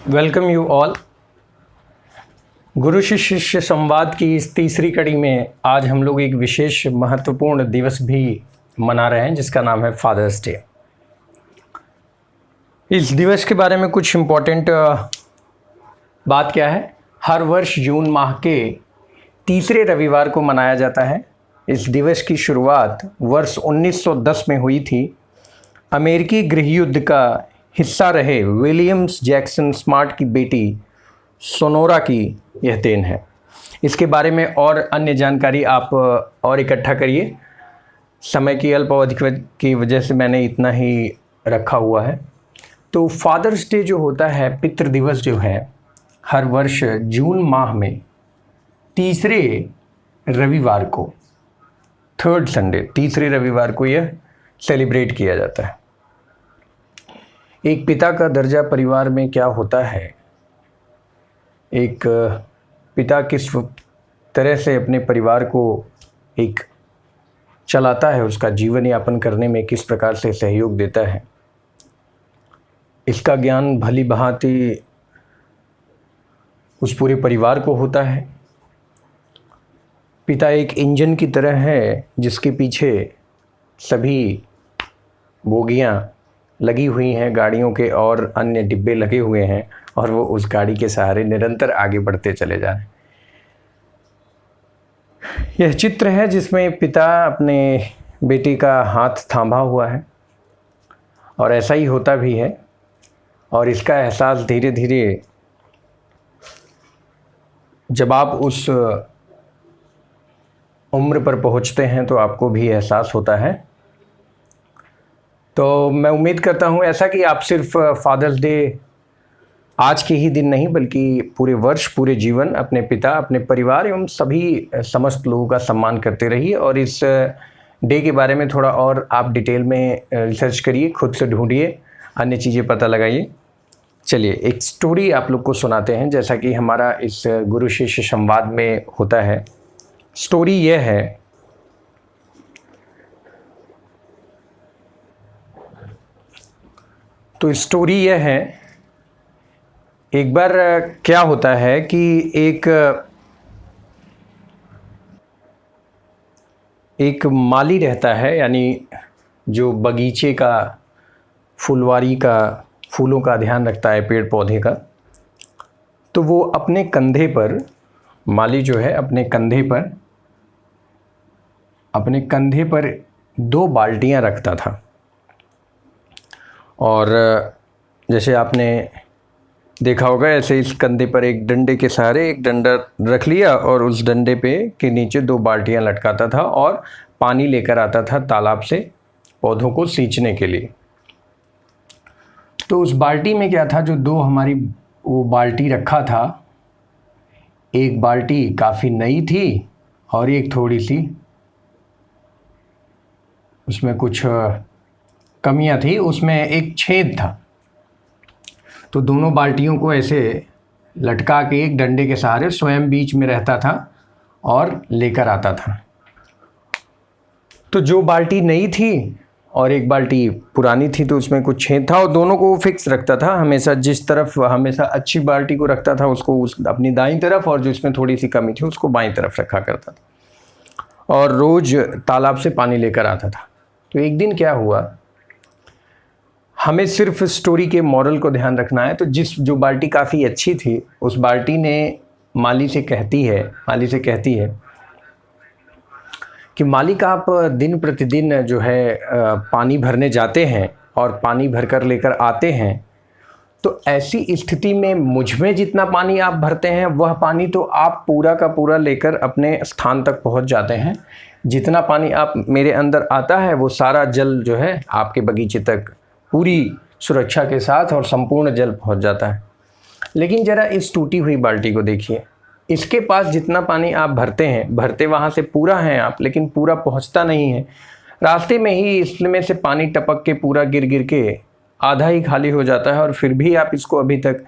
Welcome you all. गुरु शिष्य संवाद की इस तीसरी कड़ी में आज हम लोग एक विशेष महत्वपूर्ण दिवस भी मना रहे हैं जिसका नाम है फादर्स डे। इस दिवस के बारे में कुछ इम्पोर्टेंट बात क्या है। हर वर्ष जून माह के तीसरे रविवार को मनाया जाता है। इस दिवस की शुरुआत वर्ष 1910 में हुई थी। अमेरिकी गृहयुद्ध का हिस्सा रहे विलियम्स जैक्सन स्मार्ट की बेटी सोनोरा की यह देन है। इसके बारे में और अन्य जानकारी आप और इकट्ठा करिए। समय की अल्पावधि की वजह से मैंने इतना ही रखा हुआ है। तो फादर्स डे जो होता है, पितृ दिवस जो है, हर वर्ष जून माह में तीसरे रविवार को, थर्ड संडे, तीसरे रविवार को यह सेलिब्रेट किया जाता है। एक पिता का दर्जा परिवार में क्या होता है, एक पिता किस तरह से अपने परिवार को एक चलाता है, उसका जीवन यापन करने में किस प्रकार से सहयोग देता है, इसका ज्ञान भली भांति उस पूरे परिवार को होता है। पिता एक इंजन की तरह है जिसके पीछे सभी बोगियां लगी हुई हैं, गाड़ियों के और अन्य डिब्बे लगे हुए हैं और वो उस गाड़ी के सहारे निरंतर आगे बढ़ते चले जा रहे हैं। यह चित्र है जिसमें पिता अपने बेटी का हाथ थामा हुआ है और ऐसा ही होता भी है। और इसका एहसास धीरे धीरे जब आप उस उम्र पर पहुंचते हैं तो आपको भी एहसास होता है। तो मैं उम्मीद करता हूं ऐसा कि आप सिर्फ फादर्स डे आज के ही दिन नहीं बल्कि पूरे वर्ष, पूरे जीवन अपने पिता, अपने परिवार एवं सभी समस्त लोगों का सम्मान करते रहिए। और इस डे के बारे में थोड़ा और आप डिटेल में रिसर्च करिए, खुद से ढूंढिए, अन्य चीज़ें पता लगाइए। चलिए एक स्टोरी आप लोग को सुनाते हैं, जैसा कि हमारा इस गुरु शिष्य संवाद में होता है। स्टोरी यह है, तो स्टोरी यह है, एक बार क्या होता है कि एक माली रहता है, यानी जो बगीचे का, फुलवारी का, फूलों का ध्यान रखता है, पेड़ पौधे का। तो वो अपने कंधे पर, माली जो है अपने कंधे पर 2 बाल्टियां रखता था। और जैसे आपने देखा होगा, ऐसे इस कंधे पर एक डंडे के सहारे एक डंडा रख लिया और उस डंडे पे के नीचे 2 बाल्टियां लटकाता था और पानी लेकर आता था तालाब से पौधों को सींचने के लिए। तो उस बाल्टी में क्या था, जो 2 हमारी वो बाल्टी रखा था, एक बाल्टी काफ़ी नई थी और एक थोड़ी सी उसमें कुछ कमियां थी, उसमें एक छेद था। तो दोनों बाल्टियों को ऐसे लटका के एक डंडे के सहारे स्वयं बीच में रहता था और लेकर आता था। तो जो बाल्टी नई थी और एक बाल्टी पुरानी थी, तो उसमें कुछ छेद था और दोनों को वो फिक्स रखता था हमेशा। जिस तरफ हमेशा अच्छी बाल्टी को रखता था उसको अपनी दाईं तरफ, और जिसमें थोड़ी सी कमी थी उसको बाईं तरफ रखा करता था और रोज़ तालाब से पानी लेकर आता था। तो एक दिन क्या हुआ, हमें सिर्फ स्टोरी के मॉरल को ध्यान रखना है। तो जो बाल्टी काफ़ी अच्छी थी, उस बाल्टी ने माली से कहती है कि मालिक, आप दिन प्रतिदिन जो है पानी भरने जाते हैं और पानी भरकर लेकर आते हैं, तो ऐसी स्थिति में मुझ में जितना पानी आप भरते हैं वह पानी तो आप पूरा का पूरा लेकर अपने स्थान तक पहुंच जाते हैं। जितना पानी आप मेरे अंदर आता है वो सारा जल जो है आपके बगीचे तक पूरी सुरक्षा के साथ और संपूर्ण जल पहुंच जाता है। लेकिन ज़रा इस टूटी हुई बाल्टी को देखिए, इसके पास जितना पानी आप भरते वहाँ से पूरा हैं आप, लेकिन पूरा पहुँचता नहीं है। रास्ते में ही इसमें से पानी टपक के पूरा गिर के आधा ही खाली हो जाता है और फिर भी आप इसको अभी तक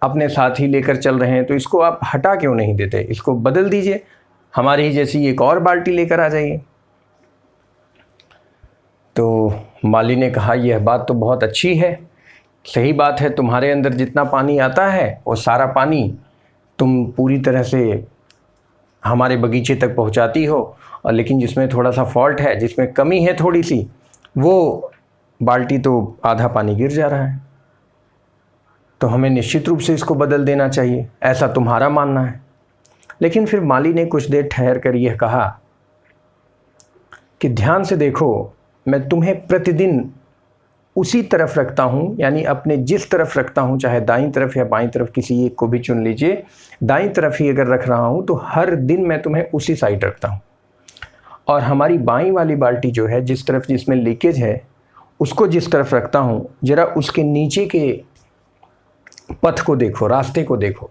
अपने साथ ही लेकर चल रहे हैं। तो इसको आप हटा क्यों नहीं देते, इसको बदल दीजिए, हमारी ही जैसी एक और बाल्टी लेकर आ जाइए। तो माली ने कहा, यह बात तो बहुत अच्छी है सही बात है, तुम्हारे अंदर जितना पानी आता है वो सारा पानी तुम पूरी तरह से हमारे बगीचे तक पहुंचाती हो, और लेकिन जिसमें थोड़ा सा फॉल्ट है, जिसमें कमी है थोड़ी सी, वो बाल्टी तो आधा पानी गिर जा रहा है। तो हमें निश्चित रूप से इसको बदल देना चाहिए, ऐसा तुम्हारा मानना है। लेकिन फिर माली ने कुछ देर ठहर कर यह कहा कि ध्यान से देखो, मैं तुम्हें प्रतिदिन उसी तरफ रखता हूँ, यानी अपने जिस तरफ रखता हूँ, चाहे दाईं तरफ या बाईं तरफ, किसी एक को भी चुन लीजिए, दाईं तरफ ही अगर रख रहा हूँ तो हर दिन मैं तुम्हें उसी साइड रखता हूँ। और हमारी बाईं वाली बाल्टी जो है, जिस तरफ जिसमें लीकेज है, उसको जिस तरफ रखता हूँ, ज़रा उसके नीचे के पथ को देखो, रास्ते को देखो।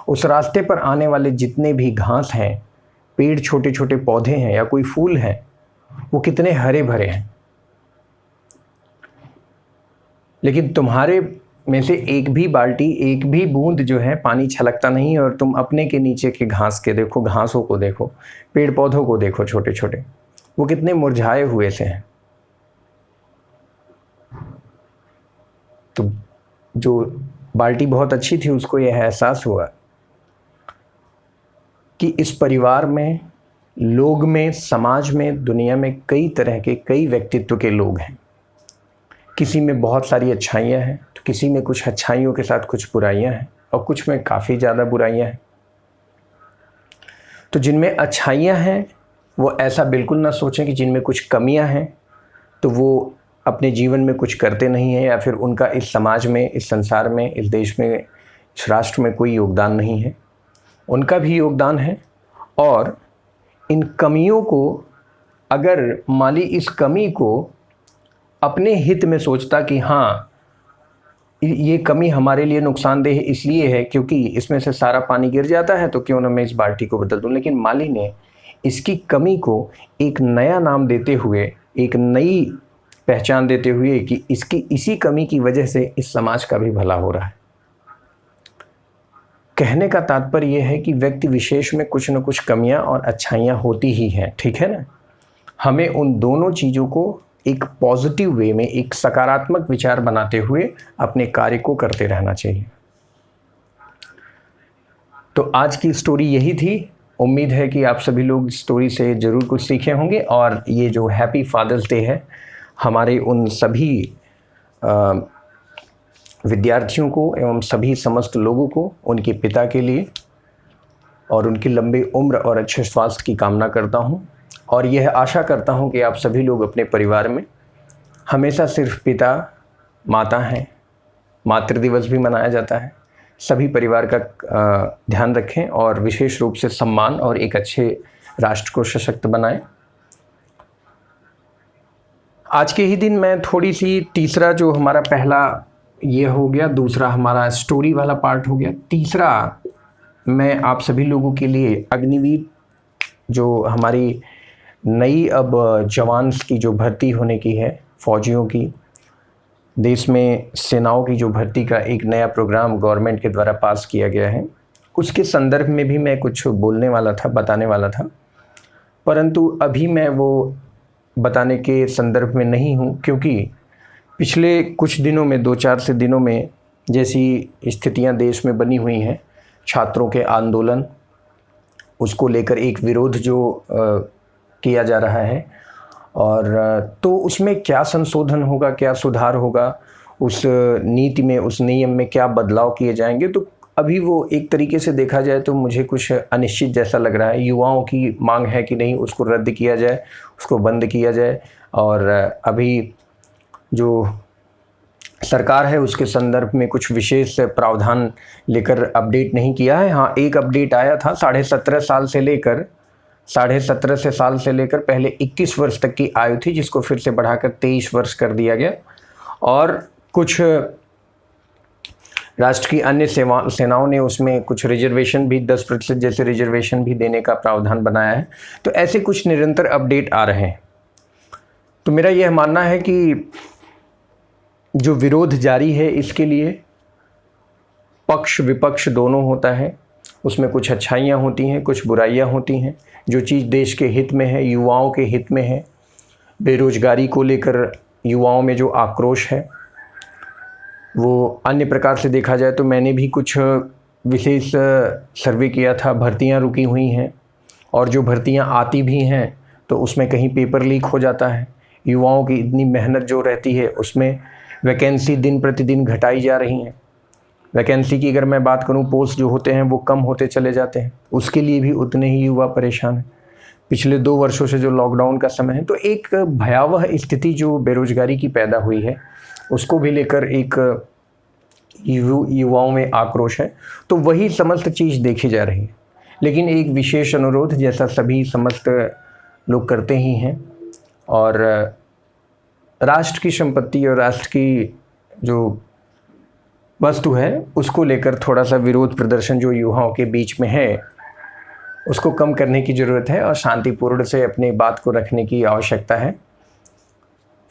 उस रास्ते पर आने वाले जितने भी घास हैं, पेड़, छोटे छोटे पौधे हैं या कोई फूल हैं, वो कितने हरे भरे हैं। लेकिन तुम्हारे में से एक भी बाल्टी, एक भी बूंद जो है पानी छलकता नहीं। और तुम अपने के नीचे के घास के देखो, घासों को देखो, पेड़ पौधों को देखो, छोटे छोटे, वो कितने मुरझाए हुए से हैं। तो जो बाल्टी बहुत अच्छी थी, उसको यह एहसास हुआ कि इस परिवार में, लोग में, समाज में, दुनिया में कई तरह के, कई व्यक्तित्व के लोग हैं। किसी में बहुत सारी अच्छाइयाँ हैं, तो किसी में कुछ अच्छाइयों के साथ कुछ बुराइयाँ हैं, और कुछ में काफ़ी ज़्यादा बुराइयाँ हैं। तो जिनमें अच्छाइयाँ हैं वो ऐसा बिल्कुल ना सोचें कि जिनमें कुछ कमियाँ हैं तो वो अपने जीवन में कुछ करते नहीं हैं, या फिर उनका इस समाज में, इस संसार में, इस देश में, इस राष्ट्र में कोई योगदान नहीं है। उनका भी योगदान है। और इन कमियों को, अगर माली इस कमी को अपने हित में सोचता कि हाँ, ये कमी हमारे लिए नुकसानदेह इसलिए है क्योंकि इसमें से सारा पानी गिर जाता है, तो क्यों ना मैं इस बाल्टी को बदल दूं। लेकिन माली ने इसकी कमी को एक नया नाम देते हुए, एक नई पहचान देते हुए कि इसकी इसी कमी की वजह से इस समाज का भी भला हो रहा है। कहने का तात्पर्य यह है कि व्यक्ति विशेष में कुछ न कुछ कमियां और अच्छाइयां होती ही हैं, ठीक है ना। हमें उन दोनों चीज़ों को एक पॉजिटिव वे में, एक सकारात्मक विचार बनाते हुए अपने कार्य को करते रहना चाहिए। तो आज की स्टोरी यही थी। उम्मीद है कि आप सभी लोग इस स्टोरी से ज़रूर कुछ सीखे होंगे। और ये जो हैप्पी फादर्स डे है, हमारे उन सभी विद्यार्थियों को एवं सभी समस्त लोगों को, उनके पिता के लिए, और उनकी लंबी उम्र और अच्छे स्वास्थ्य की कामना करता हूँ। और यह आशा करता हूँ कि आप सभी लोग अपने परिवार में हमेशा सिर्फ पिता माता हैं, मातृ दिवस भी मनाया जाता है, सभी परिवार का ध्यान रखें और विशेष रूप से सम्मान और एक अच्छे राष्ट्र को सशक्त बनाएं। आज के ही दिन मैं थोड़ी सी, तीसरा जो हमारा पहला ये हो गया, दूसरा हमारा स्टोरी वाला पार्ट हो गया, तीसरा मैं आप सभी लोगों के लिए अग्निवीर, जो हमारी नई अब जवान की जो भर्ती होने की है, फौजियों की, देश में सेनाओं की जो भर्ती का एक नया प्रोग्राम गवर्नमेंट के द्वारा पास किया गया है, उसके संदर्भ में भी मैं कुछ बोलने वाला था, बताने वाला था। परंतु अभी मैं वो बताने के संदर्भ में नहीं हूँ, क्योंकि पिछले कुछ दिनों में, 2-4 से दिनों में जैसी स्थितियाँ देश में बनी हुई हैं, छात्रों के आंदोलन, उसको लेकर एक विरोध जो किया जा रहा है, और तो उसमें क्या संशोधन होगा, क्या सुधार होगा, उस नीति में, उस नियम में क्या बदलाव किए जाएंगे, तो अभी वो एक तरीके से देखा जाए तो मुझे कुछ अनिश्चित जैसा लग रहा है। युवाओं की मांग है कि नहीं, उसको रद्द किया जाए, उसको बंद किया जाए। और अभी जो सरकार है उसके संदर्भ में कुछ विशेष प्रावधान लेकर अपडेट नहीं किया है। हाँ, एक अपडेट आया था 17.5 साल से लेकर, 17.5 साल से लेकर पहले 21 वर्ष तक की आयु थी, जिसको फिर से बढ़ाकर 23 वर्ष कर दिया गया। और कुछ राष्ट्र की अन्य सेनाओं ने उसमें कुछ रिजर्वेशन भी, 10% जैसे रिजर्वेशन भी देने का प्रावधान बनाया है। तो ऐसे कुछ निरंतर अपडेट आ रहे हैं। तो मेरा यह मानना है कि जो विरोध जारी है, इसके लिए पक्ष विपक्ष दोनों होता है, उसमें कुछ अच्छाइयाँ होती हैं, कुछ बुराइयाँ होती हैं। जो चीज़ देश के हित में है, युवाओं के हित में है, बेरोजगारी को लेकर युवाओं में जो आक्रोश है, वो अन्य प्रकार से देखा जाए तो मैंने भी कुछ विशेष सर्वे किया था। भर्तियां रुकी हुई हैं और जो भर्तियां आती भी हैं तो उसमें कहीं पेपर लीक हो जाता है। युवाओं की इतनी मेहनत जो रहती है उसमें वैकेंसी दिन प्रतिदिन घटाई जा रही हैं। वैकेंसी की अगर मैं बात करूं, पोस्ट जो होते हैं वो कम होते चले जाते हैं, उसके लिए भी उतने ही युवा परेशान हैं। पिछले 2 वर्षों से जो लॉकडाउन का समय है तो एक भयावह स्थिति जो बेरोजगारी की पैदा हुई है उसको भी लेकर एक युवाओं में आक्रोश है। तो वही समस्त चीज़ देखी जा रही है। लेकिन एक विशेष अनुरोध, जैसा सभी समस्त लोग करते ही हैं, और राष्ट्र की संपत्ति और राष्ट्र की जो वस्तु है उसको लेकर थोड़ा सा विरोध प्रदर्शन जो युवाओं के बीच में है उसको कम करने की ज़रूरत है और शांतिपूर्ण से अपनी बात को रखने की आवश्यकता है।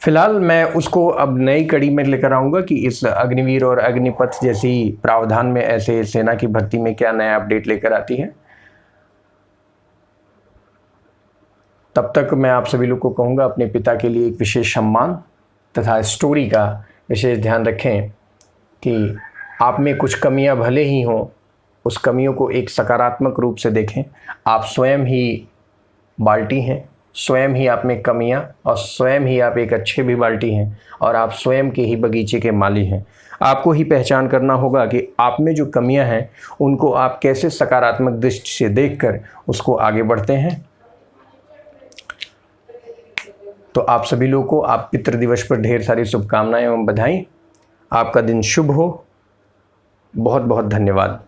फिलहाल मैं उसको अब नई कड़ी में लेकर आऊँगा कि इस अग्निवीर और अग्निपथ जैसी प्रावधान में ऐसे सेना की भर्ती में क्या नया अपडेट लेकर आती है। तब तक मैं आप सभी लोग को कहूँगा अपने पिता के लिए एक विशेष सम्मान तथा स्टोरी का विशेष ध्यान रखें कि आप में कुछ कमियां भले ही हों, उस कमियों को एक सकारात्मक रूप से देखें। आप स्वयं ही बाल्टी हैं, स्वयं ही आप में कमियां, और स्वयं ही आप एक अच्छे भी बाल्टी हैं, और आप स्वयं के ही बगीचे के माली हैं। आपको ही पहचान करना होगा कि आप में जो कमियां हैं उनको आप कैसे सकारात्मक दृष्टि से देखकर उसको आगे बढ़ते हैं। तो आप सभी लोगों को आप पितृ दिवस पर ढेर सारी शुभकामनाएं एवं बधाई। आपका दिन शुभ हो। बहुत बहुत धन्यवाद।